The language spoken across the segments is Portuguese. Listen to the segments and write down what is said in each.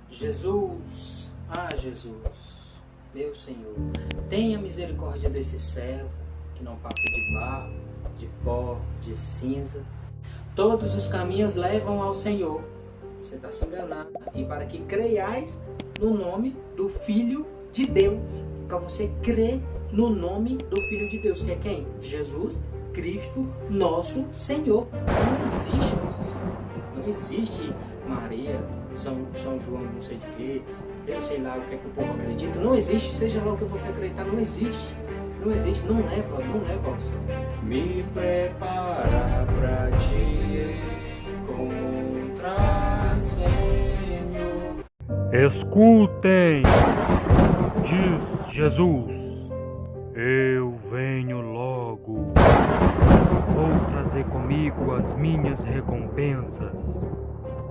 Jesus, Jesus, meu Senhor, tenha misericórdia desse servo que não passa de barro, de pó, de cinza. Todos os caminhos levam ao Senhor. Você está se enganando. E para que creiais no nome do Filho de Deus. Para você crer no nome do Filho de Deus, que é quem? Jesus Cristo, nosso Senhor. Não existe Nossa Senhora. Não existe Maria, São João, não sei de quê. Eu sei lá o que é que o povo acredita. Não existe, seja lá o que você acreditar, não existe. Não existe, não leva ao céu. Me prepara pra te encontrar, Senhor. Escutem, diz Jesus, eu venho logo. Vou trazer comigo as minhas recompensas,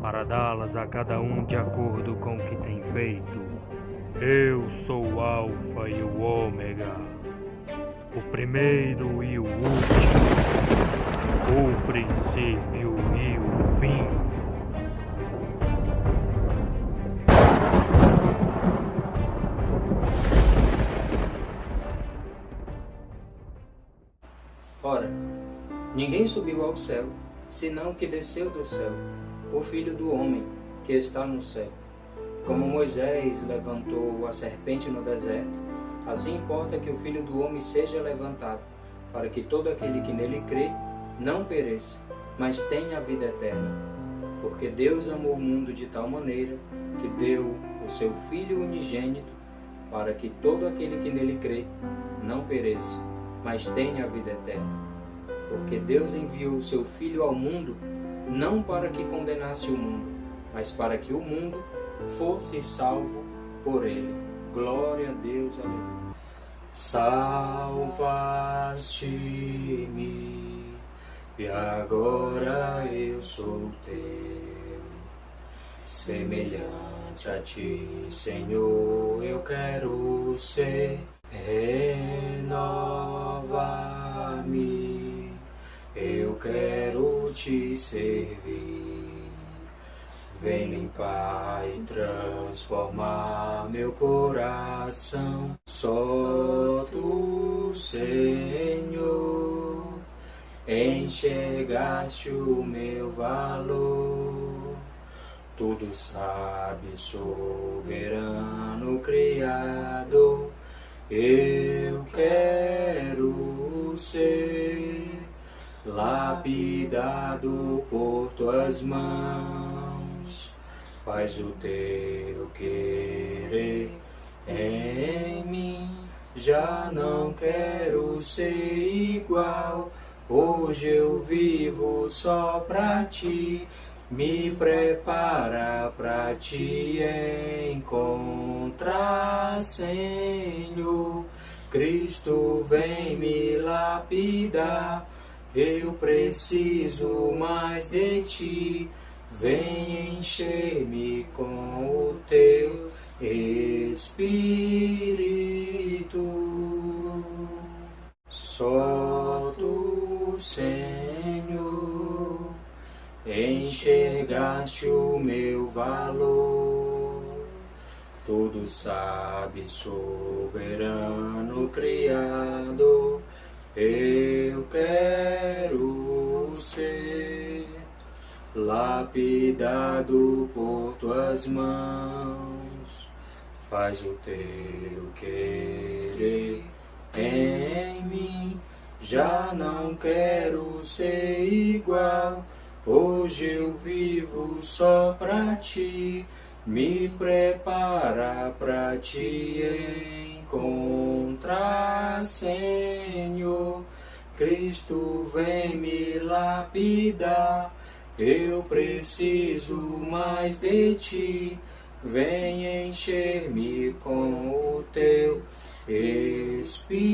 para dá-las a cada um de acordo com o que tem feito. Eu sou o Alfa e o Ômega, o primeiro e o último, o princípio e o fim. Ora, ninguém subiu ao céu, senão o que desceu do céu, o Filho do Homem, que está no céu. Como Moisés levantou a serpente no deserto, assim importa que o Filho do Homem seja levantado, para que todo aquele que nele crê não pereça, mas tenha a vida eterna. Porque Deus amou o mundo de tal maneira que deu o seu Filho unigênito, para que todo aquele que nele crê não pereça, mas tenha a vida eterna. Porque Deus enviou o seu Filho ao mundo, não para que condenasse o mundo, mas para que o mundo fosse salvo por ele. Glória a Deus, aleluia. Salvaste-me, e agora eu sou teu. Semelhante a ti, Senhor, eu quero ser. Renova-me, eu quero te servir. Vem limpar e transformar meu coração. Só tu, Senhor, enxergaste o meu valor. Tudo sabe, soberano Criador. Eu quero ser lapidado por tuas mãos. Faz o teu querer em mim. Já não quero ser igual. Hoje eu vivo só pra ti. Me prepara pra te encontrar, Senhor. Cristo vem me lapidar. Eu preciso mais de ti. Vem encher-me com o teu Espírito. Só tu, Senhor, enxergaste o meu valor. Tudo sabe, soberano Criador. Eu quero ser lapidado por tuas mãos. Faz o teu querer em mim. Já não quero ser igual. Hoje eu vivo só pra ti. Me prepara pra te encontrar, Senhor. Cristo vem me lapidar. Eu preciso mais de ti. Vem encher-me com o teu Espírito.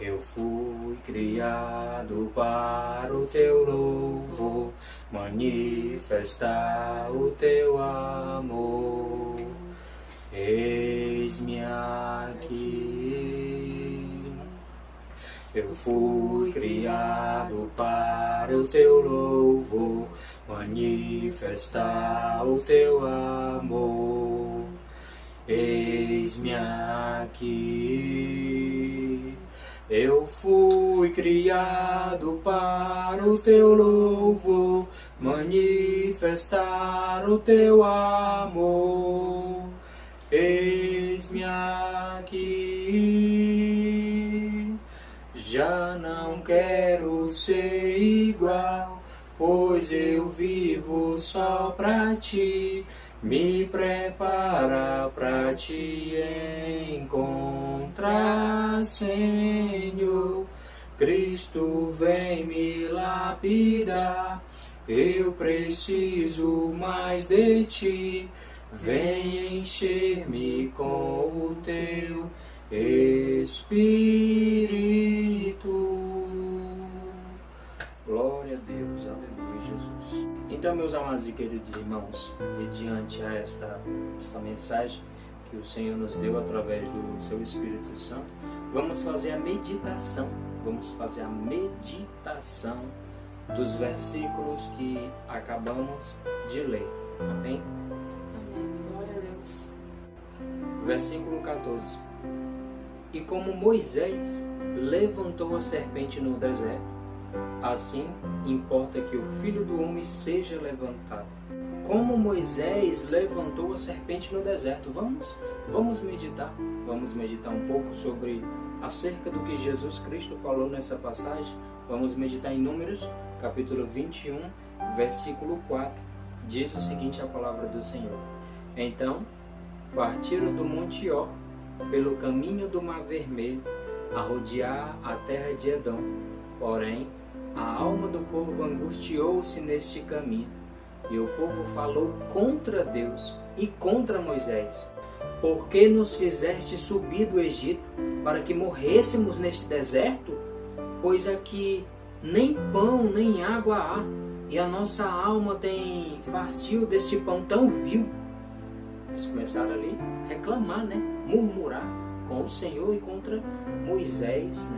Eu fui criado para o teu louvor, manifestar o teu amor. Eis-me aqui. Eu fui criado para o teu louvor, manifestar o teu amor. Eis-me aqui, eu fui criado para o teu louvor, manifestar o teu amor. Eis-me aqui, já não quero ser igual, pois eu vivo só pra ti. Me prepara pra te encontrar, Senhor. Cristo vem me lapidar, eu preciso mais de ti. Vem encher-me com o teu Espírito. Glória a Deus, aleluia, Jesus. Então, meus amados e queridos irmãos, mediante a esta mensagem que o Senhor nos deu através do seu Espírito Santo, vamos fazer a meditação. Vamos fazer a meditação dos versículos que acabamos de ler. Amém? Glória a Deus. Versículo 14. E como Moisés levantou a serpente no deserto, assim importa que o Filho do Homem seja levantado. Como Moisés levantou a serpente no deserto. Vamos meditar. Vamos meditar um pouco sobre acerca do que Jesus Cristo falou nessa passagem. Vamos meditar em Números, capítulo 21, versículo 4. Diz o seguinte a palavra do Senhor. Então, partiram do Monte Or, pelo caminho do Mar Vermelho, a rodear a terra de Edom. Porém, a alma do povo angustiou-se neste caminho, e o povo falou contra Deus e contra Moisés. Por que nos fizeste subir do Egito, para que morrêssemos neste deserto? Pois aqui nem pão nem água há, e a nossa alma tem fastio deste pão tão vil. Eles começaram ali a reclamar, murmurar com o Senhor e contra Moisés,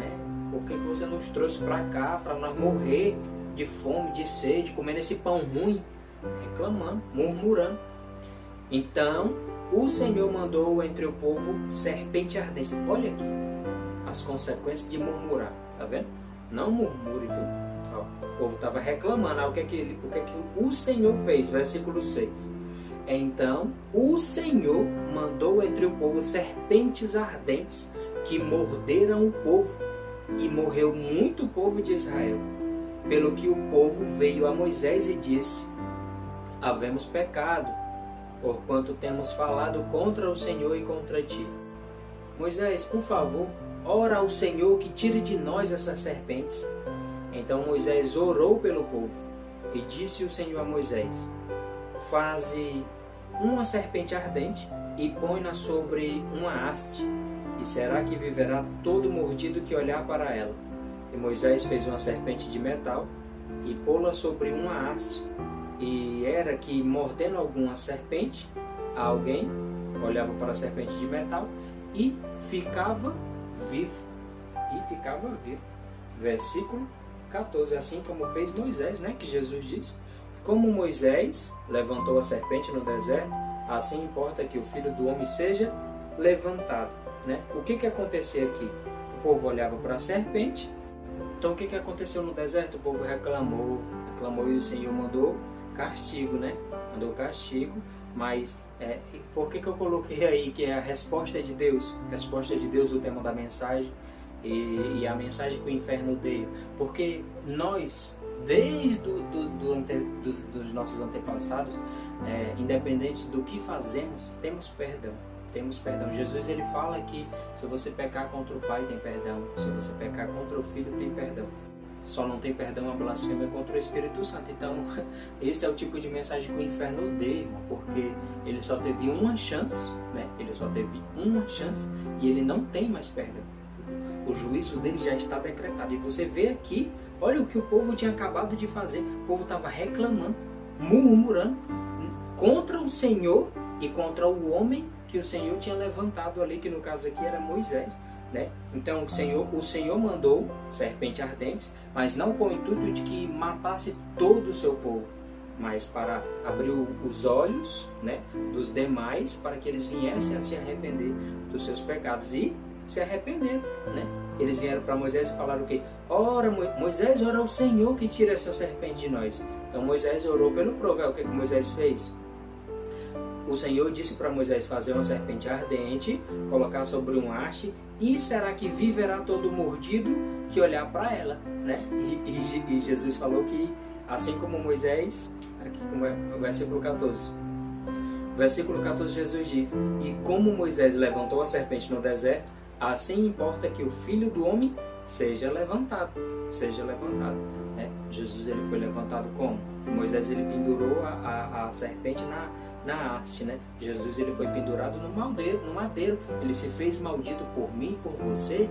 Por que você nos trouxe para cá, para nós morrer de fome, de sede, comendo esse pão ruim? Reclamando, murmurando. Então, o Senhor mandou entre o povo serpente ardente. Olha aqui as consequências de murmurar, tá vendo? Não murmure, viu? Ó, o povo estava reclamando. O que é que o Senhor fez? Versículo 6. Então, o Senhor mandou entre o povo serpentes ardentes que morderam o povo, e morreu muito povo de Israel. Pelo que o povo veio a Moisés e disse: havemos pecado, porquanto temos falado contra o Senhor e contra ti. Moisés, por favor, ora ao Senhor que tire de nós essas serpentes. Então Moisés orou pelo povo, e disse o Senhor a Moisés: faze uma serpente ardente e põe-na sobre uma haste, e será que viverá todo mordido que olhar para ela. E Moisés fez uma serpente de metal e pô-la sobre uma haste, e era que, mordendo alguma serpente, alguém olhava para a serpente de metal e ficava vivo. Versículo 14, assim como fez Moisés, que Jesus disse: como Moisés levantou a serpente no deserto, assim importa que o Filho do Homem seja levantado. O que acontecia aqui? O povo olhava para a serpente. Então o que aconteceu no deserto? O povo reclamou e o Senhor mandou castigo, Mandou castigo, mas por que eu coloquei aí que é a resposta de Deus? Resposta de Deus, o tema da mensagem, e a mensagem que o inferno odeia. Porque nós, desde dos nossos antepassados, independente do que fazemos, temos perdão. Jesus, ele fala que se você pecar contra o Pai, tem perdão. Se você pecar contra o Filho, tem perdão. Só não tem perdão a blasfêmia contra o Espírito Santo. Então, esse é o tipo de mensagem que o inferno odeia, irmão, porque ele só teve uma chance, Ele só teve uma chance e ele não tem mais perdão. O juízo dele já está decretado. E você vê aqui, olha o que o povo tinha acabado de fazer. O povo estava reclamando, murmurando contra o Senhor e contra o homem que o Senhor tinha levantado ali, que no caso aqui era Moisés, Então o Senhor mandou serpentes ardentes, mas não com o intuito de que matasse todo o seu povo, mas para abrir os olhos, né, dos demais, para que eles viessem a se arrepender dos seus pecados e se arrepender, né? Eles vieram para Moisés e falaram o quê? Ora, Moisés, ora ao Senhor que tira essa serpente de nós. Então Moisés orou pelo povo. O que Moisés fez? O Senhor disse para Moisés fazer uma serpente ardente, colocar sobre um haste, e será que viverá todo mordido que olhar para ela, né? E Jesus falou que, assim como Moisés, aqui como é o versículo 14. Versículo 14, Jesus diz: e como Moisés levantou a serpente no deserto, assim importa que o Filho do Homem seja levantado. Seja levantado. Jesus ele foi levantado como? Moisés ele pendurou a serpente na haste, né? Jesus ele foi pendurado no madeiro. Ele se fez maldito por mim, por você,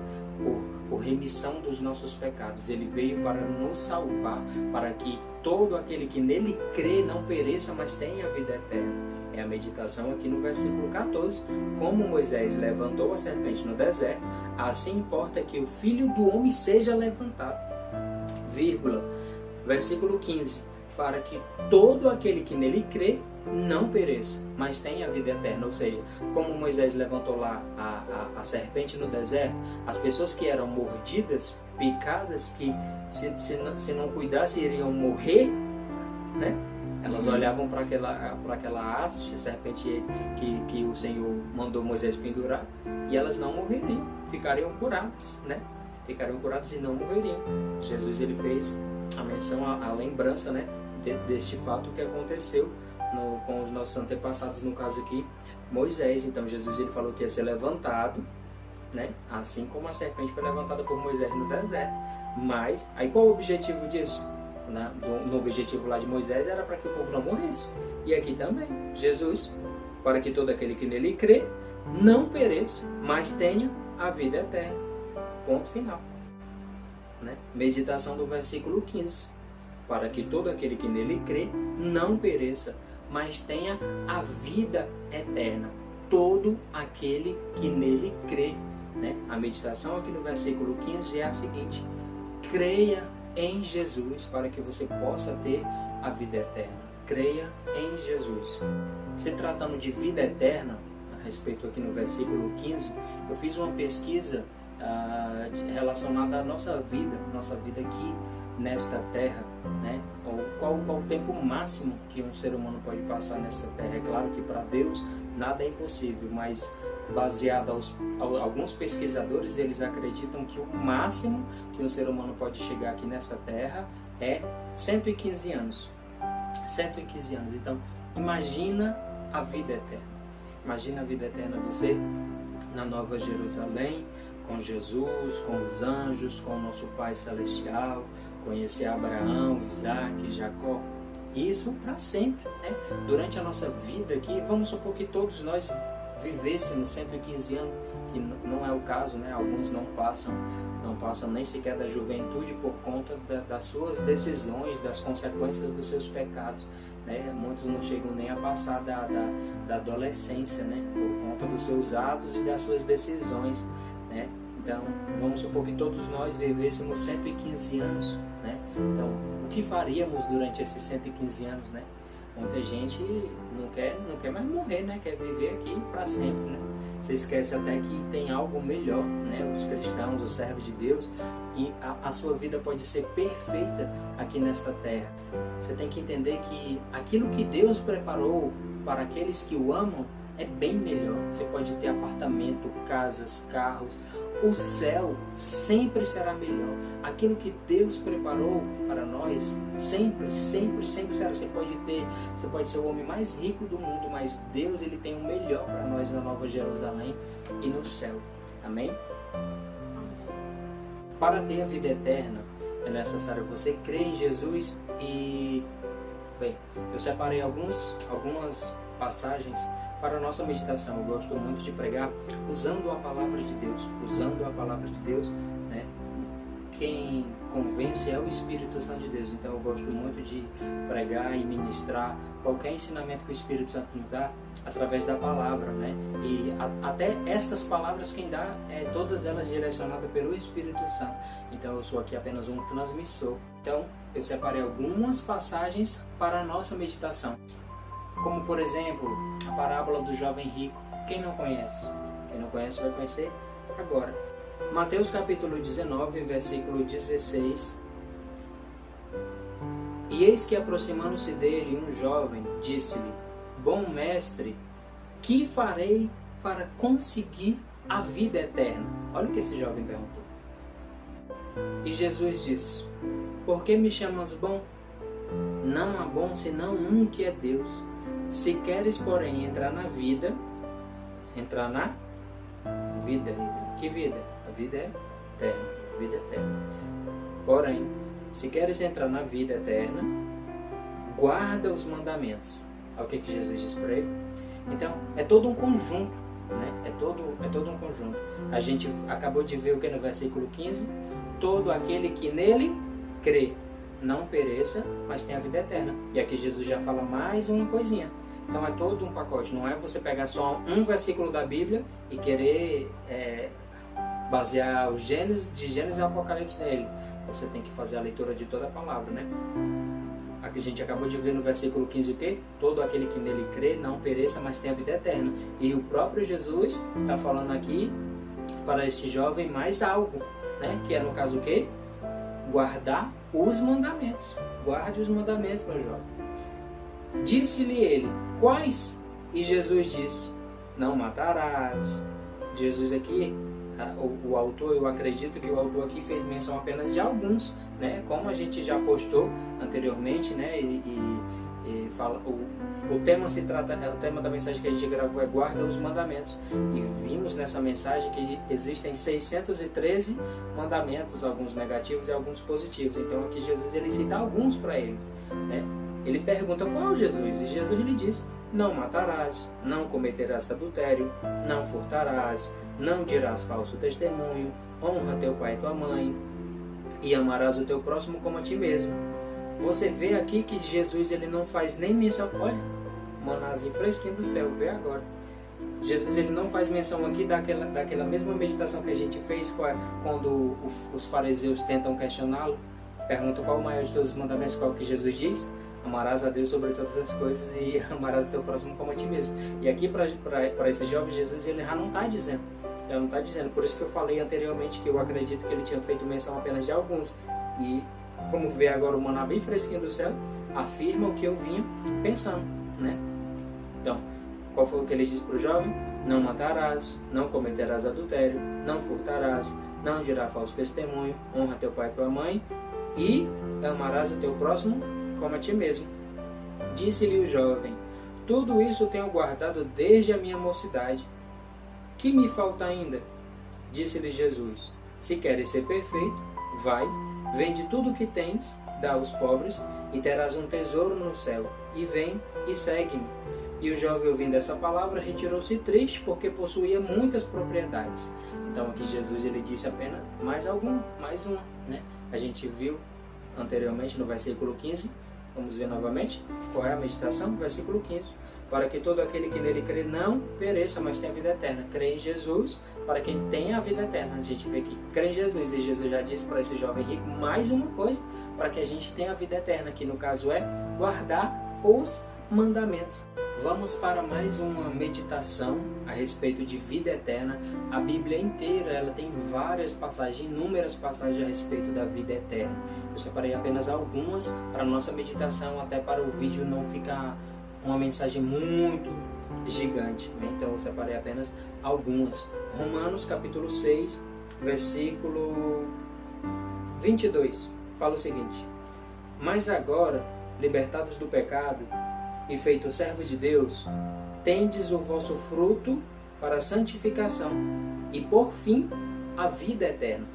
por remissão dos nossos pecados. Ele veio para nos salvar, para que todo aquele que nele crê não pereça, mas tenha a vida eterna. É a meditação aqui no versículo 14. Como Moisés levantou a serpente no deserto, assim importa que o Filho do Homem seja levantado. Vírgula. Versículo 15. Para que todo aquele que nele crê não pereça, mas tenha a vida eterna. Ou seja, como Moisés levantou lá a serpente no deserto, as pessoas que eram mordidas, picadas, que se não cuidassem iriam morrer, né? Elas olhavam para aquela haste, a serpente que o Senhor mandou Moisés pendurar, e elas não morreriam, ficariam curadas, né? Ficariam curadas e não morreriam. Jesus ele fez a menção, a lembrança, né, deste fato que aconteceu com os nossos antepassados, no caso aqui Moisés. Então Jesus ele falou que ia ser levantado, né, assim como a serpente foi levantada por Moisés no deserto. Mas aí qual o objetivo disso? No objetivo lá de Moisés era para que o povo não morresse, e aqui também Jesus, para que todo aquele que nele crê não pereça, mas tenha a vida eterna. Ponto final, né? Meditação do versículo 15. Para que todo aquele que nele crê não pereça, mas tenha a vida eterna. Todo aquele que nele crê, né? A meditação aqui no versículo 15 é a seguinte: creia em Jesus para que você possa ter a vida eterna. Creia em Jesus. Se tratando de vida eterna, a respeito aqui no versículo 15, eu fiz uma pesquisa relacionada à nossa vida aqui nesta terra, né? Qual o tempo máximo que um ser humano pode passar nesta terra? É claro que para Deus nada é impossível, mas baseado alguns pesquisadores, eles acreditam que o máximo que um ser humano pode chegar aqui nessa terra é 115 anos. 115 anos. Então, imagina a vida eterna. Imagina a vida eterna, você na Nova Jerusalém, com Jesus, com os anjos, com o nosso Pai Celestial, conhecer Abraão, Isaac, Jacó. Isso para sempre, né? Durante a nossa vida aqui, vamos supor que todos nós vivêssemos 115 anos, que não é o caso, né? Alguns não passam nem sequer da juventude por conta das suas decisões, das consequências dos seus pecados, né? Muitos não chegam nem a passar da adolescência, né? Por conta dos seus atos e das suas decisões, né? Então, vamos supor que todos nós vivêssemos 115 anos, né? Então, o que faríamos durante esses 115 anos, né? Muita gente não quer mais morrer, né? Quer viver aqui para sempre, né? Você esquece até que tem algo melhor, né? Os cristãos, os servos de Deus, e a sua vida pode ser perfeita aqui nesta terra. Você tem que entender que aquilo que Deus preparou para aqueles que o amam é bem melhor. Você pode ter apartamento, casas, carros. O céu sempre será melhor. Aquilo que Deus preparou para nós sempre será. Você pode ser o homem mais rico do mundo, mas Deus ele tem o melhor para nós na Nova Jerusalém e no céu. Amém? Para ter a vida eterna é necessário você crer em Jesus e... Bem, eu separei algumas passagens para a nossa meditação. Eu gosto muito de pregar usando a palavra de Deus, né? Quem convence é o Espírito Santo de Deus. Então eu gosto muito de pregar e ministrar qualquer ensinamento que o Espírito Santo nos dá através da palavra, né? E até estas palavras quem dá todas elas direcionadas pelo Espírito Santo. Então eu sou aqui apenas um transmissor. Então eu separei algumas passagens para a nossa meditação, como por exemplo a parábola do jovem rico. Quem não conhece vai conhecer agora. Mateus capítulo 19, versículo 16. E eis que, aproximando-se dele um jovem, disse-lhe: Bom mestre, que farei para conseguir a vida eterna? Olha o que esse jovem perguntou. E Jesus disse: Por que me chamas bom? Não há bom senão um, que é Deus. Se queres, porém, entrar na vida, que vida? A vida é eterna. Porém, se queres entrar na vida eterna, guarda os mandamentos. Olha o que Jesus diz para ele. Então, é todo um conjunto, né? É todo um conjunto. A gente acabou de ver o que no versículo 15? Todo aquele que nele crê não pereça, mas tenha a vida eterna. E aqui Jesus já fala mais uma coisinha. Então é todo um pacote. Não é você pegar só um versículo da Bíblia e querer basear de Gênesis e Apocalipse nele. Você tem que fazer a leitura de toda a palavra, né? Aqui a gente acabou de ver no versículo 15 o quê? Todo aquele que nele crê não pereça, mas tenha a vida eterna. E o próprio Jesus está falando aqui para este jovem mais algo, né? Que é no caso o quê? Guardar os mandamentos. Guarde os mandamentos, meu jovem. Disse-lhe ele: Quais? E Jesus disse: Não matarás. Jesus aqui, o autor, eu acredito que o autor aqui fez menção apenas de alguns, né? Como a gente já postou anteriormente, né? E fala, o tema da mensagem que a gente gravou é Guarda os Mandamentos. E vimos nessa mensagem que existem 613 mandamentos, alguns negativos e alguns positivos. Então aqui Jesus ele cita alguns para ele, né? Ele pergunta: qual Jesus? E Jesus lhe diz: Não matarás, não cometerás adultério, não furtarás, não dirás falso testemunho, honra teu pai e tua mãe, e amarás o teu próximo como a ti mesmo. Você vê aqui que Jesus ele não faz nem menção. Olha, manazinho fresquinho do céu, vê agora. Jesus ele não faz menção aqui daquela mesma meditação que a gente fez quando os fariseus tentam questioná-lo. Perguntam qual o maior de todos os mandamentos, qual que Jesus diz? Amarás a Deus sobre todas as coisas e amarás o teu próximo como a ti mesmo. E aqui para esse jovem Jesus ele já não está dizendo. Ele não está dizendo. Por isso que eu falei anteriormente que eu acredito que ele tinha feito menção apenas de alguns. E como vê agora o maná bem fresquinho do céu, afirma o que eu vinha pensando, né? Então, qual foi o que ele disse para o jovem? Não matarás, não cometerás adultério, não furtarás, não dirás falso testemunho, honra teu pai e tua mãe e amarás o teu próximo como a ti mesmo. Disse-lhe o jovem: Tudo isso tenho guardado desde a minha mocidade. Que me falta ainda? Disse-lhe Jesus: Se queres ser perfeito, vai, vende tudo o que tens, dá aos pobres, e terás um tesouro no céu. E vem e segue-me. E o jovem, ouvindo essa palavra, retirou-se triste, porque possuía muitas propriedades. Então aqui Jesus ele disse apenas mais uma, né? A gente viu anteriormente no versículo 15. Vamos ver novamente qual é a meditação. Versículo 15. Para que todo aquele que nele crê não pereça, mas tenha vida eterna. Crê em Jesus para quem tem a vida eterna. A gente vê que crê em Jesus, e Jesus já disse para esse jovem rico mais uma coisa, para que a gente tenha a vida eterna, que no caso é guardar os mandamentos. Vamos para mais uma meditação a respeito de vida eterna. A Bíblia inteira ela tem várias passagens, inúmeras passagens a respeito da vida eterna. Eu separei apenas algumas para a nossa meditação, até para o vídeo não ficar uma mensagem muito gigante, né? Então eu separei apenas algumas. Romanos capítulo 6, versículo 22, fala o seguinte: Mas agora, libertados do pecado e feitos servos de Deus, tendes o vosso fruto para a santificação e por fim a vida eterna.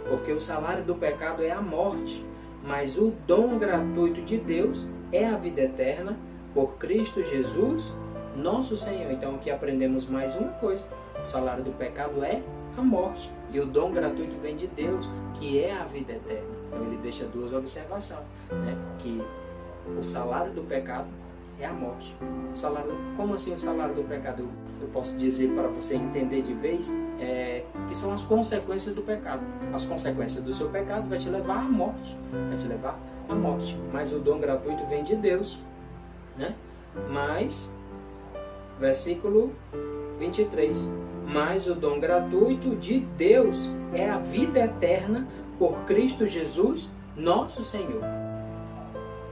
Porque o salário do pecado é a morte, mas o dom gratuito de Deus é a vida eterna por Cristo Jesus, nosso Senhor. Então aqui aprendemos mais uma coisa: o salário do pecado é a morte. E o dom gratuito vem de Deus, que é a vida eterna. Então ele deixa duas observações, né? Que o salário do pecado é a morte. Como assim o salário do pecado? Eu posso dizer para você entender de vez, que são as consequências do pecado. As consequências do seu pecado vai te levar à morte. Vai te levar à morte. Mas o dom gratuito vem de Deus, né? Mas, versículo 23. Mas o dom gratuito de Deus é a vida eterna por Cristo Jesus, nosso Senhor.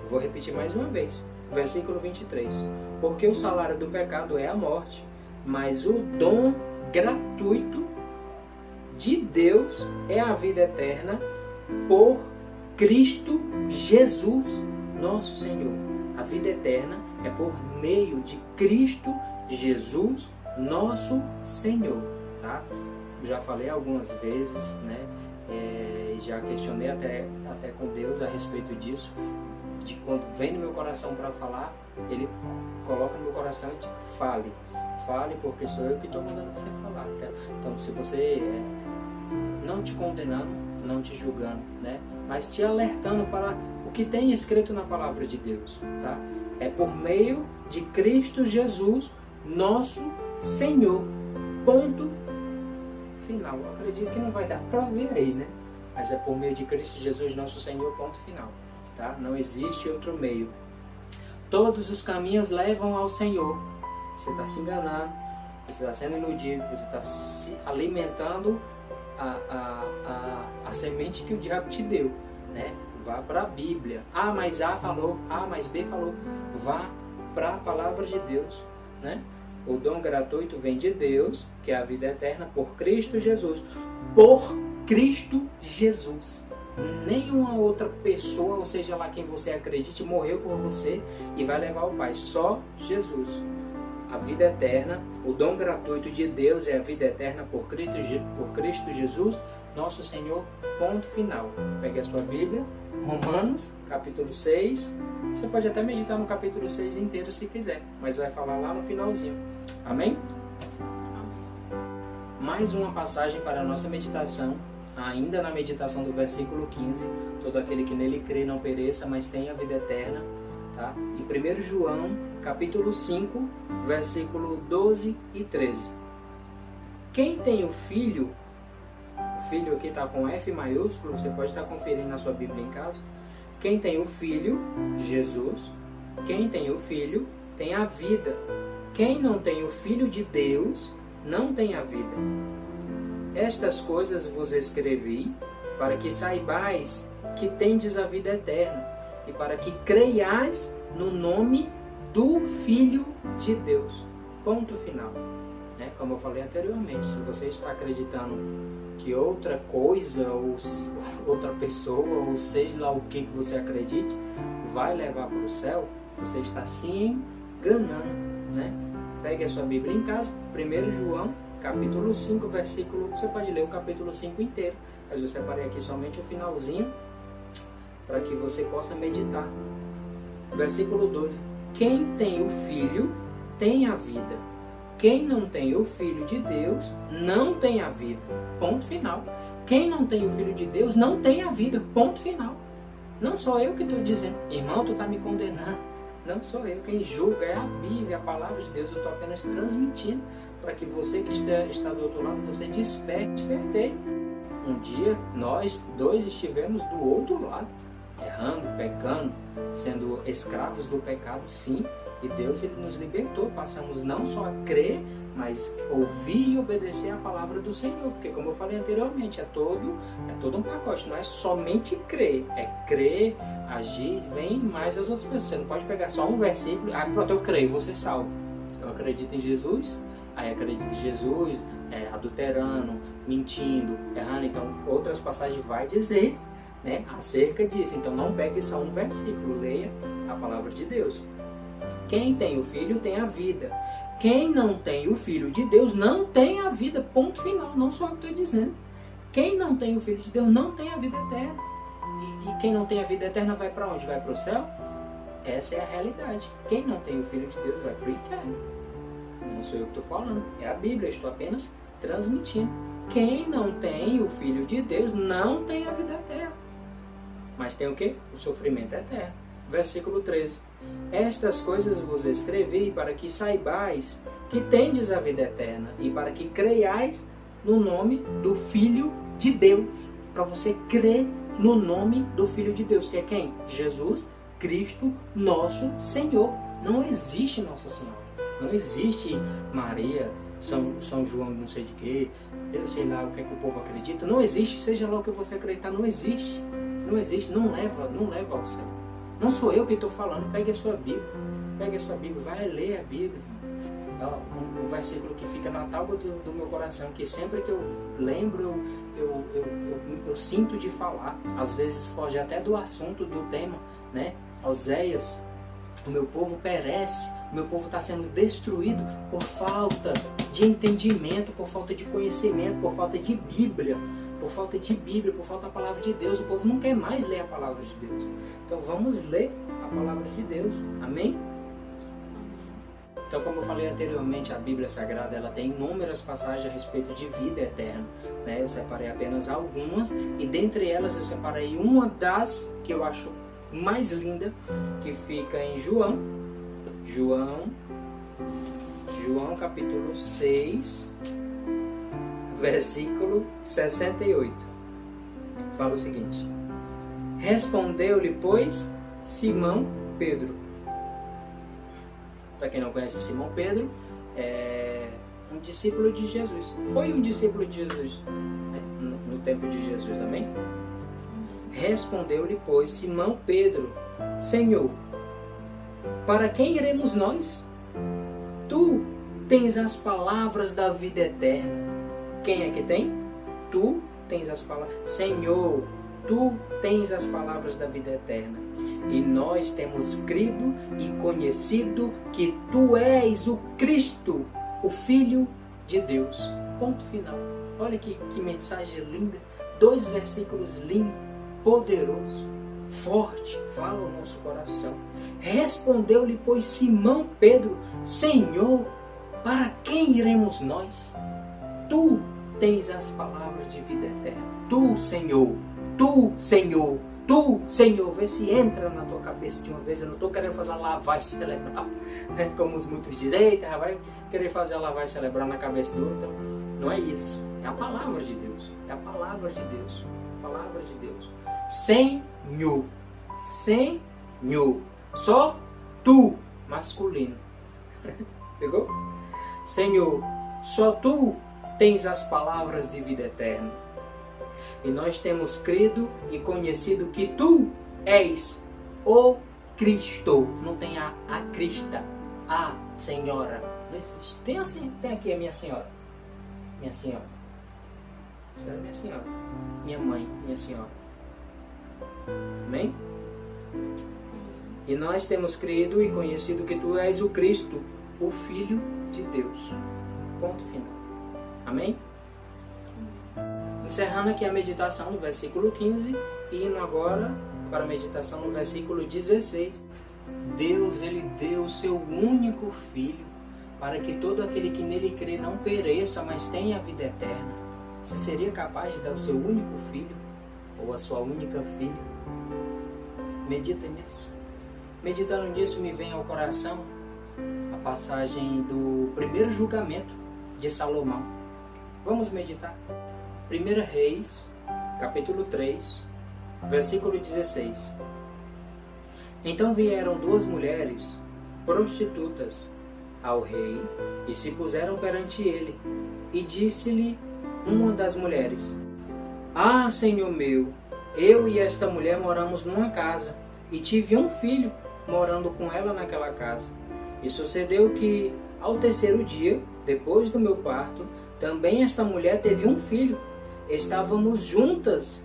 Vou repetir mais uma vez. Versículo 23. Porque o salário do pecado é a morte, mas o dom gratuito de Deus é a vida eterna por Cristo Jesus, nosso Senhor. A vida eterna é por meio de Cristo Jesus, nosso Senhor. Tá? Já falei algumas vezes, né? Já questionei até com Deus a respeito disso. De quando vem no meu coração para falar, Ele coloca no meu coração e diz, fale, porque sou eu que estou mandando você falar. Tá? Então, se você não te condenando, não te julgando, né? Mas te alertando para o que tem escrito na palavra de Deus, tá? É por meio de Cristo Jesus, nosso Senhor. Ponto final. Eu acredito que não vai dar para ver aí, né? Mas é por meio de Cristo Jesus, nosso Senhor, ponto final. Tá? Não existe outro meio. Todos os caminhos levam ao Senhor. Você está se enganando, você está sendo iludido, você está se alimentando a semente que o diabo te deu, né? Vá para a Bíblia. Ah, mas A falou, A, mas B falou. Vá para a palavra de Deus, né? O dom gratuito vem de Deus, que é a vida eterna por Cristo Jesus. Por Cristo Jesus. Nenhuma outra pessoa, ou seja lá quem você acredite, morreu por você e vai levar ao Pai. Só Jesus. A vida eterna, o dom gratuito de Deus é a vida eterna por Cristo Jesus, nosso Senhor, ponto final. Pegue a sua Bíblia, Romanos, capítulo 6. Você pode até meditar no capítulo 6 inteiro se quiser, mas vai falar lá no finalzinho. Amém? Mais uma passagem para a nossa meditação, ainda na meditação do versículo 15. Todo aquele que nele crê não pereça, mas tenha a vida eterna. Tá? Em 1 João, capítulo 5, versículo 12 e 13. Quem tem o filho aqui está com F maiúsculo, você pode estar conferindo na sua Bíblia em casa. Quem tem o Filho, Jesus, quem tem o Filho, tem a vida. Quem não tem o Filho de Deus, não tem a vida. Estas coisas vos escrevi, para que saibais que tendes a vida eterna, e para que creiais no nome do Filho de Deus. Ponto final. Como eu falei anteriormente, se você está acreditando que outra coisa, ou outra pessoa, ou seja lá o que você acredite, vai levar para o céu, você está se enganando, né? Pegue a sua Bíblia em casa, 1 João, capítulo 5, versículo, você pode ler o capítulo 5 inteiro, mas eu separei aqui somente o finalzinho, para que você possa meditar. Versículo 12, quem tem o Filho, tem a vida. Quem não tem o Filho de Deus, não tem a vida. Ponto final. Quem não tem o Filho de Deus, não tem a vida. Ponto final. Não sou eu que estou dizendo. Irmão, tu está me condenando. Não sou eu. Quem julga é a Bíblia, a palavra de Deus. Eu estou apenas transmitindo para que você que está do outro lado, você despertei. Um dia, nós dois estivemos do outro lado. Errando, pecando, sendo escravos do pecado, sim. E Deus ele nos libertou, passamos não só a crer, mas ouvir e obedecer a palavra do Senhor. Porque como eu falei anteriormente, é todo um pacote, não é somente crer. É crer, agir, vem mais as outras pessoas. Você não pode pegar só um versículo, pronto, eu creio, vou ser salvo. Eu acredito em Jesus, aí acredito em Jesus, adulterando, mentindo, errando. Então outras passagens vai dizer, né, acerca disso. Então não pegue só um versículo, leia a palavra de Deus. Quem tem o Filho tem a vida. Quem não tem o Filho de Deus não tem a vida. Ponto final. Não sou eu que estou dizendo. Quem não tem o Filho de Deus não tem a vida eterna. E quem não tem a vida eterna vai para onde? Vai para o céu? Essa é a realidade. Quem não tem o Filho de Deus vai para o inferno. Não sou eu que estou falando. É a Bíblia. Eu estou apenas transmitindo. quem não tem o Filho de Deus não tem a vida eterna. Mas tem o quê? O sofrimento eterno. Versículo 13. Estas coisas vos escrevi para que saibais que tendes a vida eterna e para que creiais no nome do Filho de Deus. Para você crer no nome do Filho de Deus, que é quem? Jesus Cristo, nosso Senhor. Não existe Nossa Senhora. Não existe Maria, São João, não sei de quê. Eu sei lá o que é que o povo acredita. Não existe, seja lá o que você acreditar, não existe. Não existe, não leva ao céu. Não sou eu que estou falando, pegue a sua Bíblia. Pegue a sua Bíblia, vai ler a Bíblia. O versículo que fica na tábua do meu coração, que sempre que eu lembro, eu sinto de falar. Às vezes foge até do assunto, do tema, né? Oséias, o meu povo perece, o meu povo está sendo destruído por falta de entendimento, por falta de conhecimento, por falta de Bíblia. Por falta de Bíblia, por falta da palavra de Deus. O povo não quer mais ler a palavra de Deus. Então vamos ler a palavra de Deus. Amém? Então, como eu falei anteriormente, a Bíblia Sagrada ela tem inúmeras passagens a respeito de vida eterna, né? Eu separei apenas algumas e dentre elas eu separei uma das que eu acho mais linda, que fica em João capítulo 6, versículo 68. Fala o seguinte: respondeu-lhe, pois, Simão Pedro. Para quem não conhece Simão Pedro, é um discípulo de Jesus. Foi um discípulo de Jesus, né? no tempo de Jesus, amém? Respondeu-lhe, pois, Simão Pedro: Senhor, para quem iremos nós? Tu tens as palavras da vida eterna. Quem é que tem? Tu tens as palavras. Senhor, tu tens as palavras da vida eterna. E nós temos crido e conhecido que tu és o Cristo, o Filho de Deus. Ponto final. Olha que mensagem linda. 2 versículos lindos, poderoso, forte, fala o nosso coração. Respondeu-lhe, pois, Simão Pedro: Senhor, para quem iremos nós? Tu tens as palavras de vida eterna. Tu, Senhor, tu, Senhor, tu, Senhor. Vê se entra na tua cabeça de uma vez. Eu não estou querendo fazer uma lavagem cerebral, né? Como os muitos dizem, vai querer fazer a lavagem cerebral na cabeça do outro. Não é isso. É a palavra de Deus. É a palavra de Deus. A palavra de Deus. Senhor. Senhor. Só tu, masculino. Pegou? Senhor, só tu tens as palavras de vida eterna. E nós temos crido e conhecido que tu és o Cristo. Não tem a Crista, a Senhora. Não existe. Tem assim, tem aqui a minha senhora. Minha senhora. A senhora é minha senhora. Minha mãe, minha senhora. Amém? E nós temos crido e conhecido que tu és o Cristo, o Filho de Deus. Ponto final. Amém? Encerrando aqui a meditação no versículo 15 e indo agora para a meditação no versículo 16. Deus, Ele deu o seu único Filho para que todo aquele que nele crê não pereça, mas tenha a vida eterna. Você seria capaz de dar o seu único filho ou a sua única filha? Medita nisso. Meditando nisso, me vem ao coração a passagem do primeiro julgamento de Salomão. Vamos meditar. 1 Reis, capítulo 3, versículo 16. Então vieram 2 mulheres prostitutas ao rei e se puseram perante ele. E disse-lhe uma das mulheres: Ah, senhor meu, eu e esta mulher moramos numa casa e tive um filho morando com ela naquela casa. E sucedeu que, ao 3º dia, depois do meu parto, também esta mulher teve um filho. Estávamos juntas,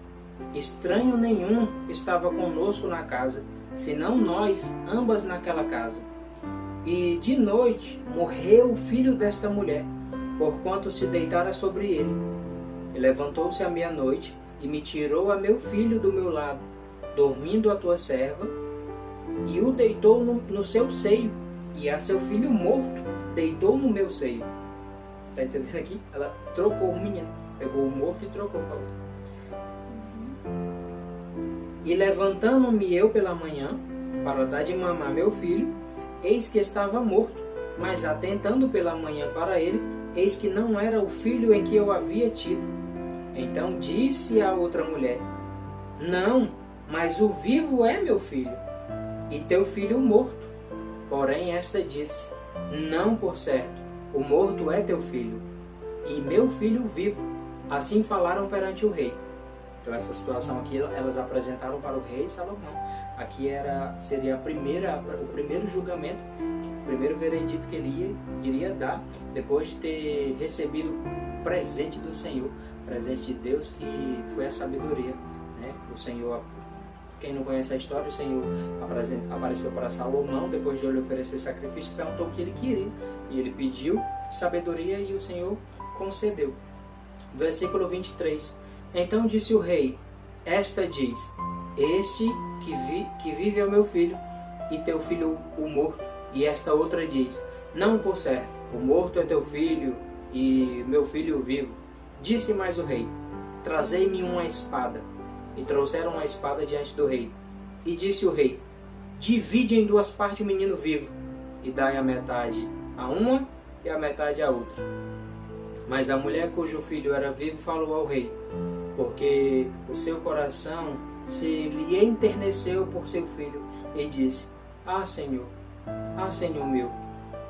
estranho nenhum estava conosco na casa, senão nós, ambas naquela casa. E de noite morreu o filho desta mulher, porquanto se deitara sobre ele. E levantou-se à meia-noite e me tirou a meu filho do meu lado, dormindo a tua serva, e o deitou no seu seio, e a seu filho morto deitou no meu seio. Está entendendo aqui? Ela trocou o menino. Pegou o morto e trocou com a outra. E levantando-me eu pela manhã, para dar de mamar meu filho, eis que estava morto. Mas atentando pela manhã para ele, eis que não era o filho em que eu havia tido. Então disse a outra mulher: não, mas o vivo é meu filho, e teu filho morto. Porém esta disse: não, por certo, o morto é teu filho, e meu filho vivo. Assim falaram perante o rei. Então essa situação aqui elas apresentaram para o rei Salomão. Aqui seria o primeiro julgamento, o primeiro veredito que ele iria dar depois de ter recebido o presente do Senhor, presente de Deus, que foi a sabedoria, né? O Senhor, quem não conhece a história, o Senhor apareceu para Salomão depois de ele oferecer sacrifício, perguntou o que ele queria e ele pediu sabedoria e o Senhor concedeu. Versículo 23. Então disse o rei: esta diz: este que vive é o meu filho, e teu filho o morto. E esta outra diz: não, por certo, o morto é teu filho, e meu filho vivo. Disse mais o rei: trazei-me uma espada. E trouxeram uma espada diante do rei. E disse o rei: divide em duas partes o menino vivo, e dai a metade a uma e a metade a outra. Mas a mulher cujo filho era vivo falou ao rei, porque o seu coração se lhe enterneceu por seu filho, e disse: ah, Senhor meu,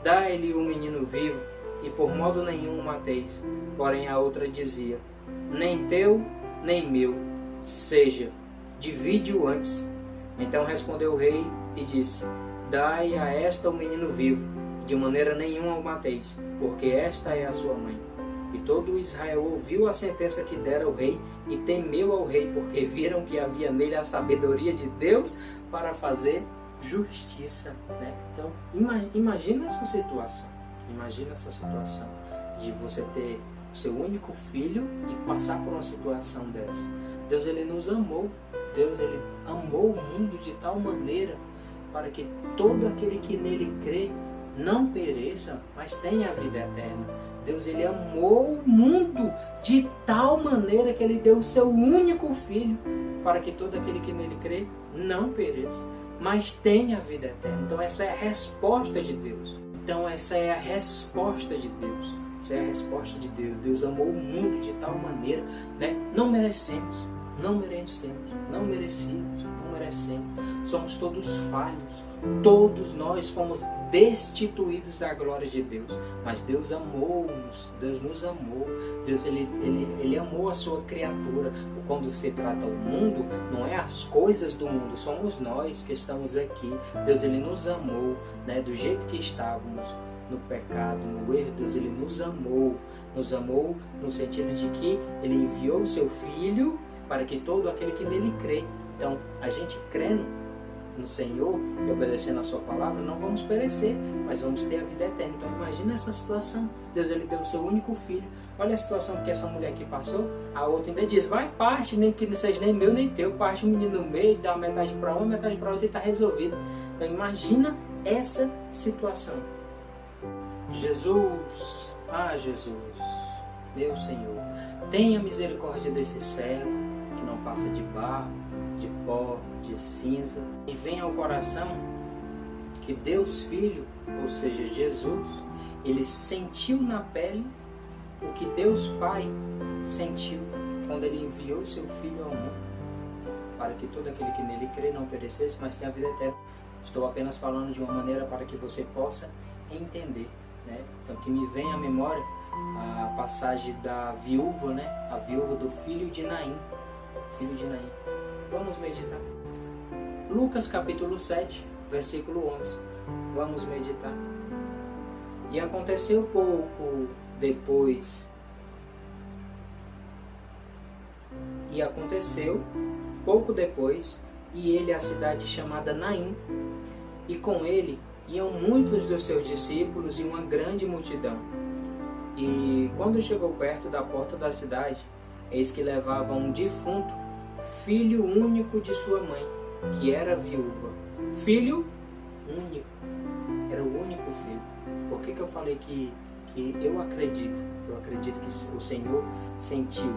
dai-lhe o menino vivo, e por modo nenhum o mateis. Porém a outra dizia: nem teu, nem meu, seja, divide-o antes. Então respondeu o rei e disse: dai a esta o menino vivo, de maneira nenhuma o mateis, porque esta é a sua mãe. E todo Israel ouviu a sentença que dera o rei e temeu ao rei, porque viram que havia nele a sabedoria de Deus para fazer justiça, né? Então, imagina essa situação. Imagina essa situação de você ter o seu único filho e passar por uma situação dessa. Deus, ele nos amou. Deus, ele amou o mundo de tal maneira para que todo aquele que nele crê não pereça, mas tenha a vida eterna. Deus, ele amou o mundo de tal maneira que ele deu o seu único filho para que todo aquele que nele crê não pereça, mas tenha a vida eterna. Então essa é a resposta de Deus. Essa é a resposta de Deus. Deus amou o mundo de tal maneira, né? Não merecemos. Somos todos falhos. Todos nós fomos destituídos da glória de Deus. Mas Deus amou-nos. Deus nos amou. Deus ele amou a sua criatura. Quando se trata o mundo, não é as coisas do mundo. Somos nós que estamos aqui. Deus, ele nos amou, né? Do jeito que estávamos, no pecado, no erro. Deus, ele nos amou. Nos amou no sentido de que ele enviou o seu Filho para que todo aquele que nele crê. Então, a gente crendo no Senhor e obedecendo a sua palavra, não vamos perecer, mas vamos ter a vida eterna. Então, imagina essa situação. Deus, ele deu o seu único filho. Olha a situação que essa mulher aqui passou. A outra ainda diz: vai, parte, nem que não seja nem meu nem teu. Parte o menino no meio, dá metade para uma, metade para outra e está resolvido. Então, imagina essa situação. Jesus, meu Senhor, tenha misericórdia desse servo que não passa de barro, de pó, de cinza, e venha ao coração que Deus Filho, ou seja, Jesus, ele sentiu na pele o que Deus Pai sentiu quando ele enviou o seu Filho ao mundo, para que todo aquele que nele crê não perecesse, mas tenha a vida eterna. Estou apenas falando de uma maneira para que você possa entender, né? Então, que me venha à memória a passagem da viúva, né? A viúva do filho de Naim. Vamos meditar. Lucas capítulo 7, versículo 11. Vamos meditar. E aconteceu pouco depois, e ele a cidade chamada Naim, e com ele iam muitos dos seus discípulos e uma grande multidão. E quando chegou perto da porta da cidade, eis que levava um defunto, filho único de sua mãe, que era viúva. Filho único. Era o único filho. Por que eu falei que E eu acredito que o Senhor sentiu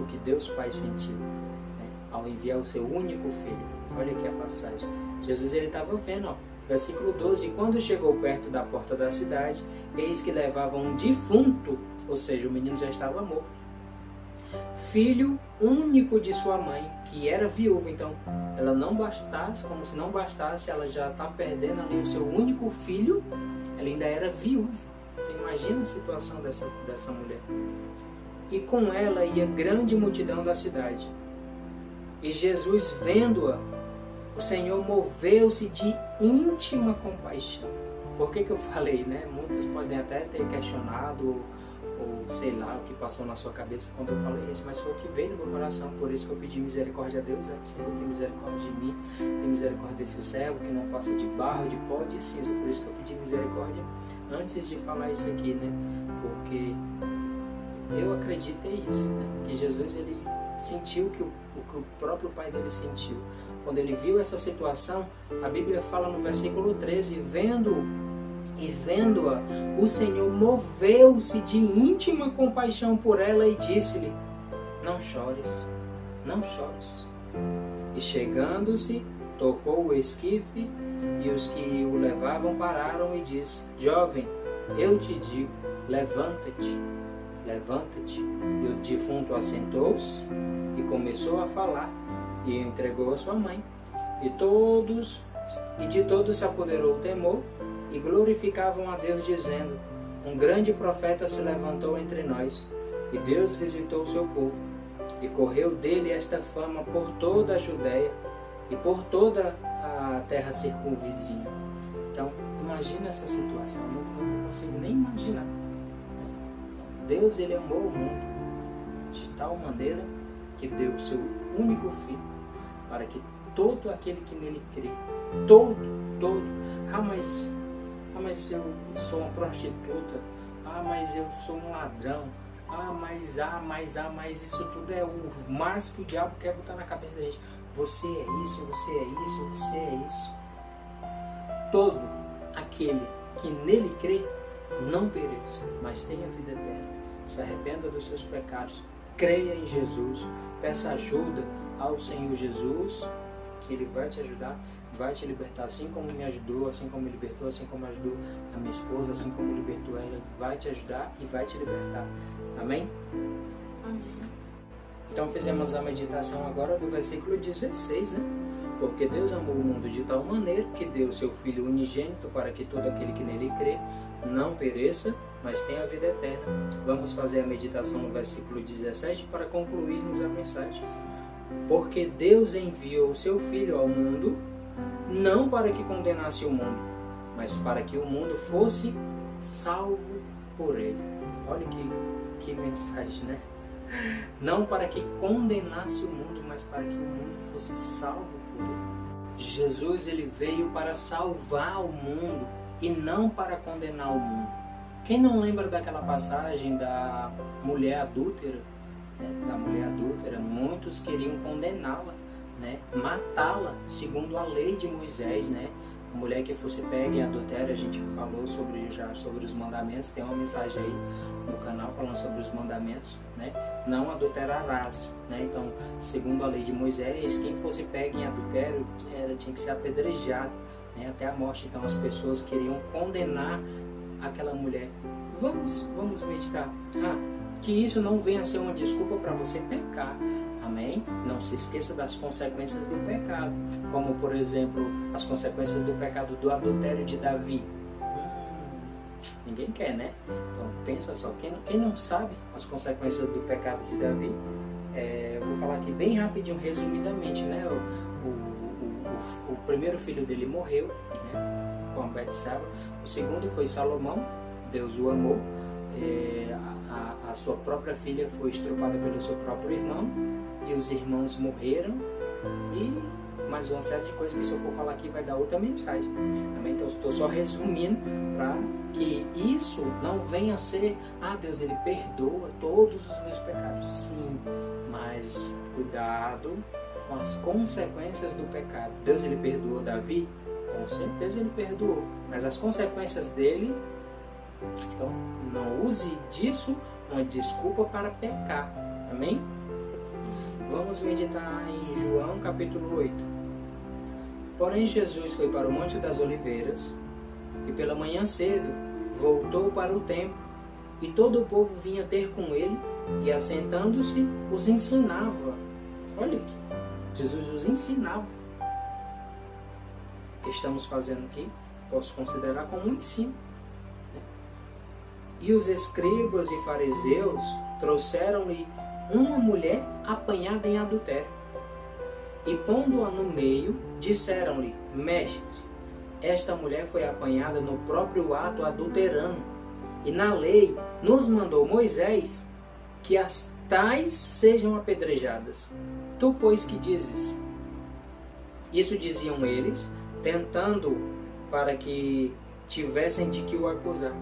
o que Deus Pai sentiu, né, ao enviar o seu único filho. Olha aqui a passagem. Jesus ele estava vendo, ó, versículo 12: quando chegou perto da porta da cidade, eis que levavam um defunto, ou seja, o menino já estava morto, filho único de sua mãe, que era viúva. Então, ela não bastasse, como se não bastasse, ela já está perdendo ali o seu único filho, ela ainda era viúva. Então, imagina a situação dessa mulher. E com ela ia grande multidão da cidade. E Jesus, vendo-a, o Senhor moveu-se de íntima compaixão. Por que eu falei, né? Muitos podem até ter questionado, ou sei lá, o que passou na sua cabeça quando eu falei isso, mas foi o que veio no meu coração. Por isso que eu pedi misericórdia a Deus. Senhor, tem misericórdia de mim, tem misericórdia desse servo que não passa de barro, de pó, de cinza. Por isso que eu pedi misericórdia antes de falar isso aqui, né? Porque eu acreditei isso, né? Que Jesus ele sentiu o que o próprio pai dele sentiu. Quando ele viu essa situação, a Bíblia fala no versículo 13: vendo-a, o Senhor moveu-se de íntima compaixão por ela e disse-lhe: não chores, não chores. E chegando-se, tocou o esquife, e os que o levavam pararam e disse: jovem, eu te digo, levanta-te, levanta-te. E o defunto assentou-se e começou a falar, e entregou a sua mãe. E de todos se apoderou o temor, e glorificavam a Deus, dizendo: um grande profeta se levantou entre nós, e Deus visitou o seu povo. E correu dele esta fama por toda a Judéia e por toda a terra circunvizinha. Então, imagina essa situação. Eu não consigo nem imaginar. Deus, ele amou o mundo de tal maneira que deu o seu único filho, para que todo aquele que nele crê, todo, mas eu sou uma prostituta, mas eu sou um ladrão, mas isso tudo é o mais que o diabo quer botar na cabeça da gente. Você é isso, você é isso, você é isso. Todo aquele que nele crê não pereça, mas tenha vida eterna. Se arrependa dos seus pecados, creia em Jesus, peça ajuda ao Senhor Jesus, que Ele vai te ajudar, vai te libertar, assim como me ajudou, assim como me libertou, assim como ajudou a minha esposa, assim como libertou ela, vai te ajudar e vai te libertar. Amém? Amém. Então fizemos a meditação agora do versículo 16, né? Porque Deus amou o mundo de tal maneira que deu o seu Filho unigênito para que todo aquele que nele crê não pereça, mas tenha a vida eterna. Vamos fazer a meditação no versículo 17 para concluirmos a mensagem. Porque Deus enviou o seu Filho ao mundo, não para que condenasse o mundo, mas para que o mundo fosse salvo por ele. Olha que mensagem, né? Não para que condenasse o mundo, mas para que o mundo fosse salvo por ele. Jesus, ele veio para salvar o mundo e não para condenar o mundo. Quem não lembra daquela passagem da mulher adúltera? Muitos queriam condená-la, né? Matá-la, segundo a lei de Moisés, né? A mulher que fosse pega em adultério, a gente falou já sobre os mandamentos, tem uma mensagem aí no canal falando sobre os mandamentos, né? Não adulterarás, né? Então, segundo a lei de Moisés, quem fosse pega em adultério tinha que ser apedrejado, né? Até a morte. Então, as pessoas queriam condenar aquela mulher. Vamos meditar. Que isso não venha a ser uma desculpa para você pecar. Amém? Não se esqueça das consequências do pecado, como por exemplo as consequências do pecado do adultério de Davi. Ninguém quer, né? Então pensa só, quem não sabe as consequências do pecado de Davi, eu vou falar aqui bem rapidinho, resumidamente, né? O primeiro filho dele morreu, né? Com a Betseba. O segundo foi Salomão, Deus o amou. A sua própria filha foi estrupada pelo seu próprio irmão, e os irmãos morreram, e mais uma série de coisas que se eu for falar aqui vai dar outra mensagem. Amém? Então estou só resumindo para que isso não venha a ser, Deus, ele perdoa todos os meus pecados. Sim, mas cuidado com as consequências do pecado. Deus, ele perdoou Davi? Com certeza ele perdoou, mas as consequências dele Então, não use disso uma desculpa para pecar. Amém? Vamos meditar em João capítulo 8. Porém, Jesus foi para o Monte das Oliveiras e pela manhã cedo voltou para o templo e todo o povo vinha ter com ele e assentando-se os ensinava. Olha aqui, Jesus os ensinava. O que estamos fazendo aqui posso considerar como um ensino. E os escribas e fariseus trouxeram-lhe uma mulher apanhada em adultério. E pondo-a no meio, disseram-lhe: Mestre, esta mulher foi apanhada no próprio ato adulterano. E na lei nos mandou Moisés que as tais sejam apedrejadas. Tu, pois, que dizes? Isso diziam eles, tentando para que tivessem de que o acusar.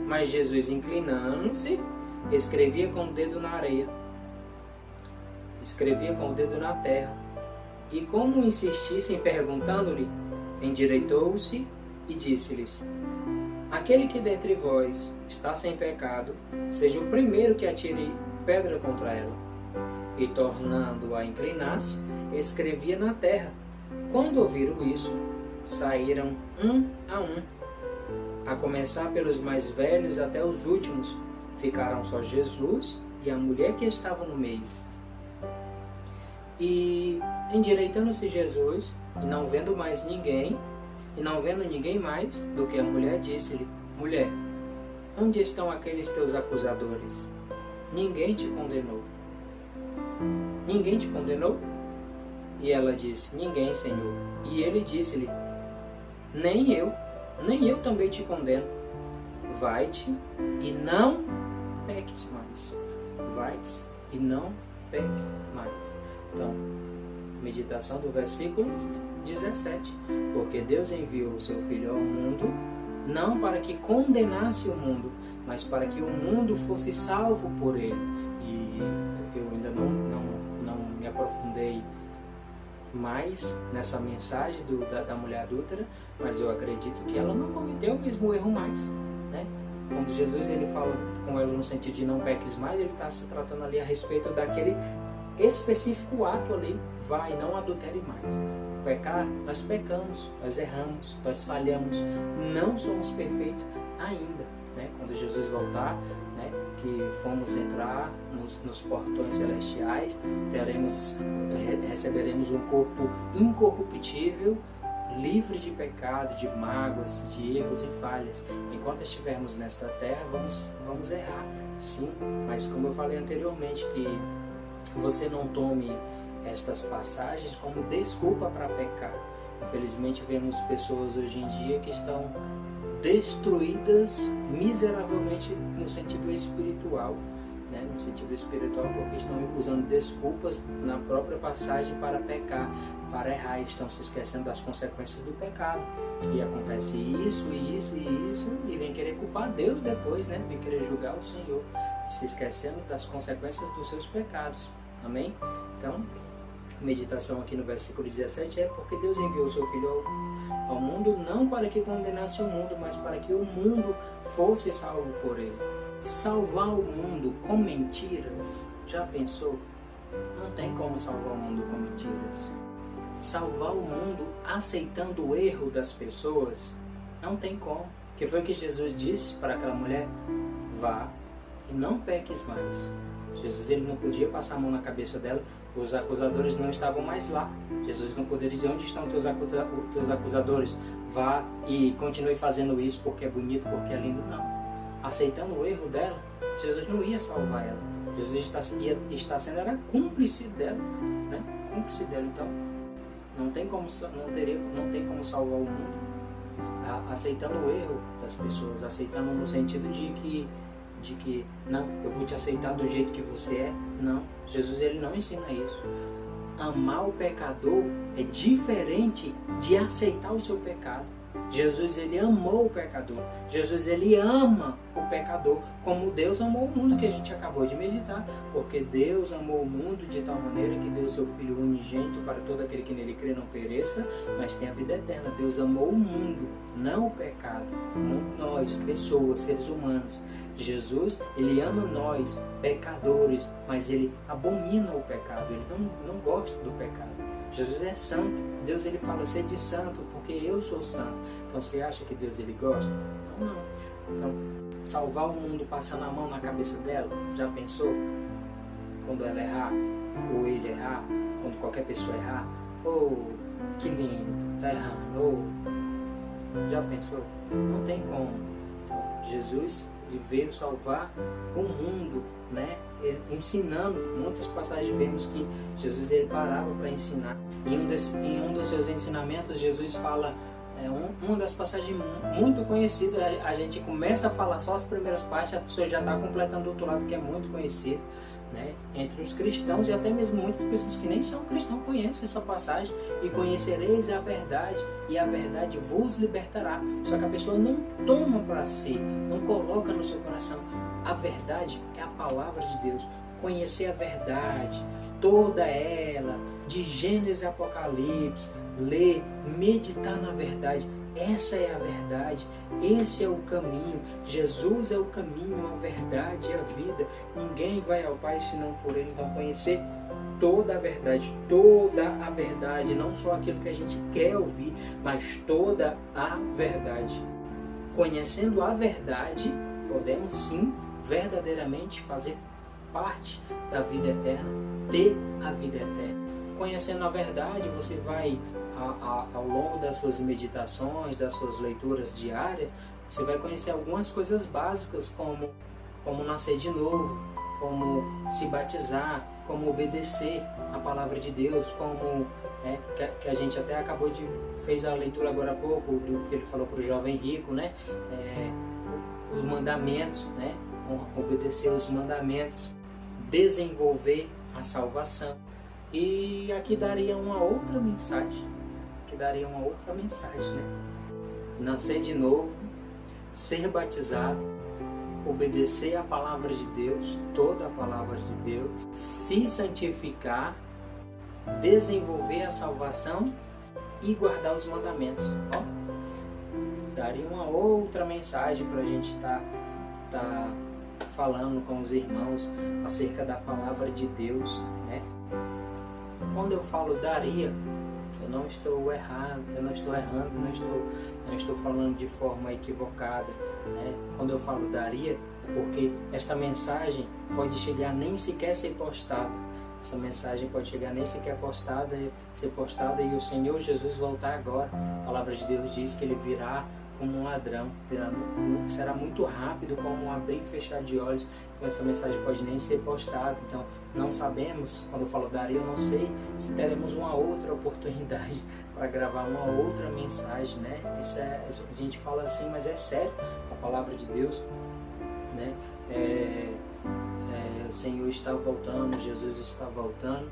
Mas Jesus, inclinando-se, escrevia com o dedo na areia, escrevia com o dedo na terra. E como insistissem perguntando-lhe, endireitou-se e disse-lhes: Aquele que dentre vós está sem pecado, seja o primeiro que atire pedra contra ela. E tornando a inclinar-se, escrevia na terra. Quando ouviram isso, saíram um, a começar pelos mais velhos até os últimos. Ficaram só Jesus e a mulher que estava no meio. E endireitando-se Jesus, e não vendo mais ninguém, e não vendo ninguém mais do que a mulher, disse-lhe: Mulher, onde estão aqueles teus acusadores? Ninguém te condenou. Ninguém te condenou? E ela disse: Ninguém, Senhor. E ele disse-lhe: Nem eu também te condeno. Vai-te e não peques mais. Vai-te e não peques mais. Então, meditação do versículo 17. Porque Deus enviou o seu Filho ao mundo, não para que condenasse o mundo, mas para que o mundo fosse salvo por ele. E eu ainda não me aprofundei mais nessa mensagem da mulher adúltera, mas eu acredito que ela não cometeu o mesmo erro mais, né? Quando Jesus ele fala com ela no sentido de não peques mais, ele está se tratando ali a respeito daquele específico ato ali: vai, não adultere mais. Pecar, nós pecamos, nós erramos, nós falhamos, não somos perfeitos ainda, né? Quando Jesus voltar, né, que fomos entrar nos portões celestiais, receberemos um corpo incorruptível, livre de pecado, de mágoas, de erros e falhas. Enquanto estivermos nesta terra, vamos errar, sim, mas como eu falei anteriormente, que você não tome estas passagens como desculpa para pecar. Infelizmente vemos pessoas hoje em dia que estão destruídas miseravelmente no sentido espiritual, né? No sentido espiritual, porque estão usando desculpas na própria passagem para pecar, para errar, e estão se esquecendo das consequências do pecado. E acontece isso, e vem querer culpar Deus depois, né? Vem querer julgar o Senhor, se esquecendo das consequências dos seus pecados. Amém? Então, a meditação aqui no versículo 17 é: porque Deus enviou o seu Filho ao mundo, não para que condenasse o mundo, mas para que o mundo fosse salvo por ele. Salvar o mundo com mentiras, já pensou? Não tem como salvar o mundo com mentiras. Salvar o mundo aceitando o erro das pessoas, não tem como. Que foi o que Jesus disse para aquela mulher: vá e não peques mais. Jesus ele não podia passar a mão na cabeça dela, os acusadores não estavam mais lá. Jesus não poderia dizer: onde estão teus acusadores? Vá e continue fazendo isso porque é bonito, porque é lindo. Não. Aceitando o erro dela, Jesus não ia salvar ela. Jesus está sendo era cúmplice dela, né? Cúmplice dela. Então, não tem como salvar o mundo aceitando o erro das pessoas, aceitando no sentido de que não, eu vou te aceitar do jeito que você é. Não, Jesus ele não ensina isso. Amar o pecador é diferente de aceitar o seu pecado. Jesus, ele amou o pecador. Jesus, ele ama o pecador, como Deus amou o mundo, que a gente acabou de meditar. Porque Deus amou o mundo de tal maneira que deu seu Filho unigênito para todo aquele que nele crê não pereça, mas tenha vida eterna. Deus amou o mundo, não o pecado. Nós, pessoas, seres humanos. Jesus, ele ama nós, pecadores, mas ele abomina o pecado. Ele não gosta do pecado. Jesus é santo. Deus, ele fala, sede santo, porque eu sou santo. Então, você acha que Deus, ele gosta? Não. Então, salvar o mundo passando a mão na cabeça dela, já pensou? Quando ela errar, ou ele errar, quando qualquer pessoa errar, que lindo, tá errando, já pensou? Não tem como. Então, Jesus, ele veio salvar o mundo, né? Ensinando. Muitas passagens vemos que Jesus, ele parava para ensinar. Em um dos seus ensinamentos, Jesus fala, uma das passagens muito conhecidas, a gente começa a falar só as primeiras partes, a pessoa já está completando o outro lado, que é muito conhecido, né? Entre os cristãos, e até mesmo muitas pessoas que nem são cristãos conhecem essa passagem. E conhecereis a verdade, e a verdade vos libertará. Só que a pessoa não toma para si, não coloca no seu coração. A verdade é a palavra de Deus. Conhecer a verdade, toda ela, de Gênesis a Apocalipse, ler, meditar na verdade. Essa é a verdade, esse é o caminho. Jesus é o caminho, a verdade e a vida. Ninguém vai ao Pai senão por Ele. Então, conhecer toda a verdade, não só aquilo que a gente quer ouvir, mas toda a verdade. Conhecendo a verdade, podemos sim verdadeiramente fazer parte da vida eterna, ter a vida eterna. Conhecendo a verdade, você vai, ao longo das suas meditações, das suas leituras diárias, você vai conhecer algumas coisas básicas, como nascer de novo, como se batizar, como obedecer a palavra de Deus, como que a gente até fez a leitura agora há pouco, do que ele falou para o jovem rico, né? Os mandamentos, né? Obedecer os mandamentos, desenvolver a salvação. E aqui daria uma outra mensagem, né? Nascer de novo, ser batizado, obedecer a palavra de Deus, toda a palavra de Deus, se santificar, desenvolver a salvação e guardar os mandamentos. Daria uma outra mensagem para a gente estar falando com os irmãos acerca da palavra de Deus, né? Quando eu falo daria, eu não estou errando, não estou falando de forma equivocada, né? Quando eu falo daria, é porque esta mensagem pode chegar nem sequer ser postada. Essa mensagem pode chegar nem sequer ser postada e o Senhor Jesus voltar agora. A palavra de Deus diz que Ele virá como um ladrão, será muito rápido, como um abrir e fechar de olhos. Então essa mensagem pode nem ser postada. Então não sabemos, quando eu falo daria, eu não sei se teremos uma outra oportunidade para gravar uma outra mensagem, né? A gente fala assim, mas é sério, a palavra de Deus, né? O Senhor está voltando, Jesus está voltando.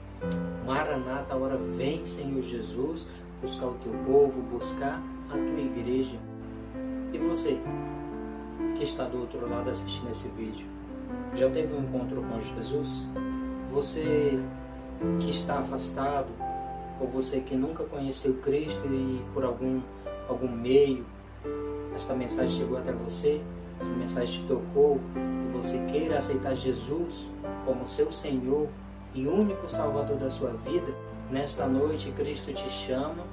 Maranata, a hora vem, Senhor Jesus, buscar o teu povo, buscar a tua igreja. E você, que está do outro lado assistindo esse vídeo, já teve um encontro com Jesus? Você que está afastado, ou você que nunca conheceu Cristo e por algum meio esta mensagem chegou até você, essa mensagem te tocou, e você queira aceitar Jesus como seu Senhor e único Salvador da sua vida, nesta noite Cristo te chama,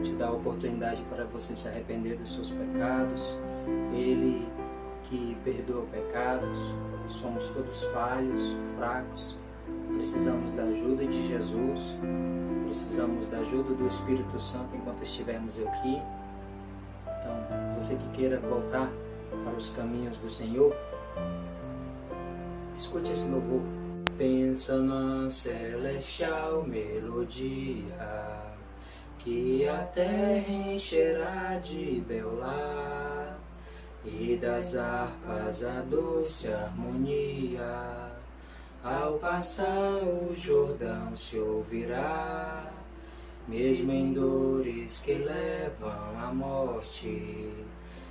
te dá a oportunidade para você se arrepender dos seus pecados. Ele que perdoa pecados. Somos todos falhos, fracos, precisamos da ajuda de Jesus, precisamos da ajuda do Espírito Santo enquanto estivermos aqui. Então, você que queira voltar para os caminhos do Senhor, escute esse louvor. Pensa na celestial melodia, que a terra encherá de bel-lar, e das harpas a doce harmonia, ao passar o Jordão se ouvirá. mesmo em dores que levam à morte.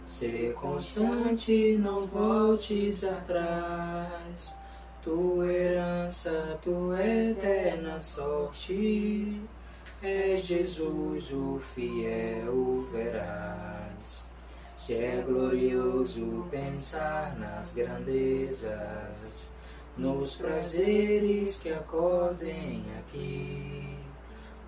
Ser constante, não voltes atrás. Tua herança, tua eterna sorte, é Jesus o fiel, verás. Se é glorioso pensar nas grandezas, nos prazeres que acordem aqui,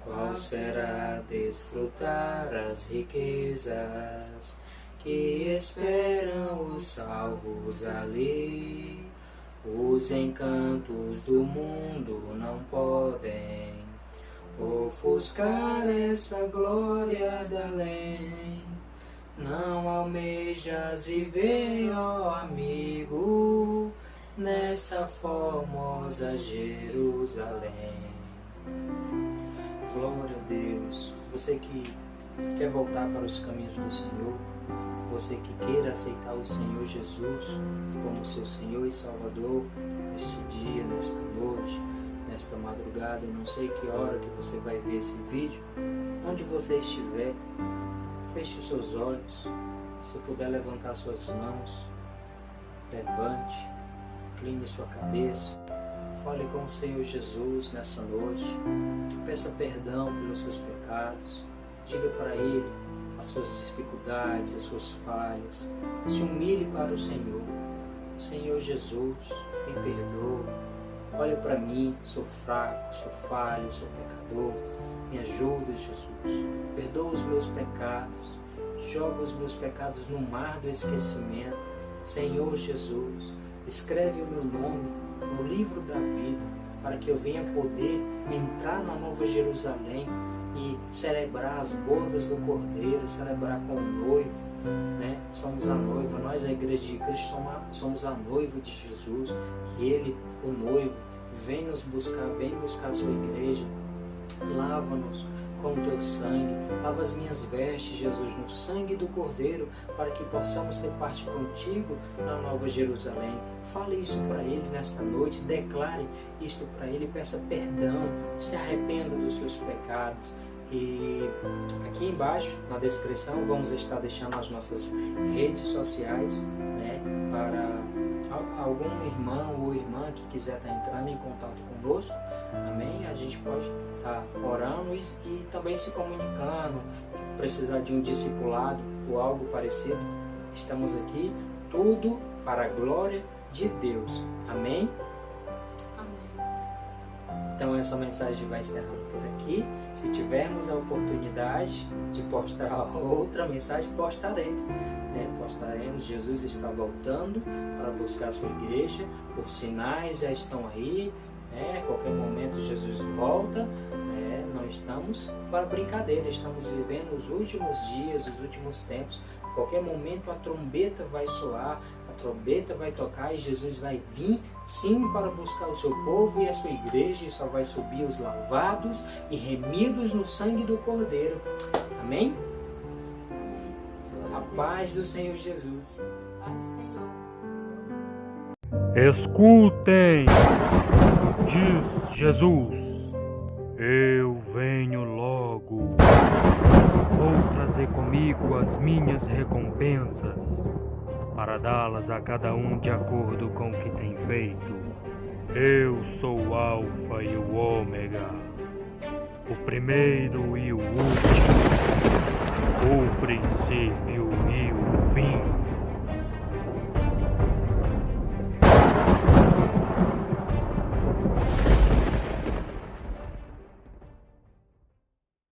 qual será desfrutar as riquezas que esperam os salvos ali? Os encantos do mundo não podem ofuscar essa glória da além. Não almejas viver, ó amigo, nessa formosa Jerusalém. Glória a Deus. Você que quer voltar para os caminhos do Senhor, você que queira aceitar o Senhor Jesus como seu Senhor e Salvador, neste dia, nesta noite, nesta madrugada, eu não sei que hora que você vai ver esse vídeo, onde você estiver, feche os seus olhos, se puder levantar suas mãos, levante, incline sua cabeça, fale com o Senhor Jesus nessa noite, peça perdão pelos seus pecados, diga para Ele as suas dificuldades, as suas falhas, se humilhe para o Senhor. Senhor Jesus, me perdoa, olha para mim, sou fraco, sou falho, sou pecador, me ajuda, Jesus, perdoa os meus pecados, joga os meus pecados no mar do esquecimento. Senhor Jesus, escreve o meu nome no livro da vida, para que eu venha poder entrar na Nova Jerusalém e celebrar as bodas do Cordeiro, celebrar com o noivo, né? Somos a noiva, nós a Igreja de Cristo somos a noiva de Jesus, e Ele, o noivo, vem nos buscar, vem buscar a sua igreja. Lava-nos com o teu sangue, lava as minhas vestes, Jesus, no sangue do Cordeiro, para que possamos ter parte contigo na Nova Jerusalém. Fale isso para Ele nesta noite, declare isto para Ele, peça perdão, se arrependa dos seus pecados. E aqui embaixo, na descrição, vamos estar deixando as nossas redes sociais, né, para algum irmão ou irmã que quiser estar entrando em contato conosco, amém? A gente pode estar orando e também se comunicando, precisar de um discipulado ou algo parecido, estamos aqui, tudo para a glória de Deus, amém? Então essa mensagem vai encerrando por aqui. Se tivermos a oportunidade de postar outra mensagem, postaremos, né? Postaremos. Jesus está voltando para buscar a sua igreja. Os sinais já estão aí, né? A qualquer momento Jesus volta. Não estamos para brincadeira, estamos vivendo os últimos dias, os últimos tempos. A qualquer momento a trombeta vai soar, a trombeta vai tocar e Jesus vai vir sim para buscar o seu povo e a sua igreja, e só vai subir os lavados e remidos no sangue do Cordeiro. Amém? A paz do Senhor Jesus. Escutem, diz Jesus, eu venho logo, vou trazer comigo as minhas recompensas, para dá-las a cada um de acordo com o que tem feito. Eu sou o Alfa e o Ômega, o primeiro e o último, o princípio e o fim.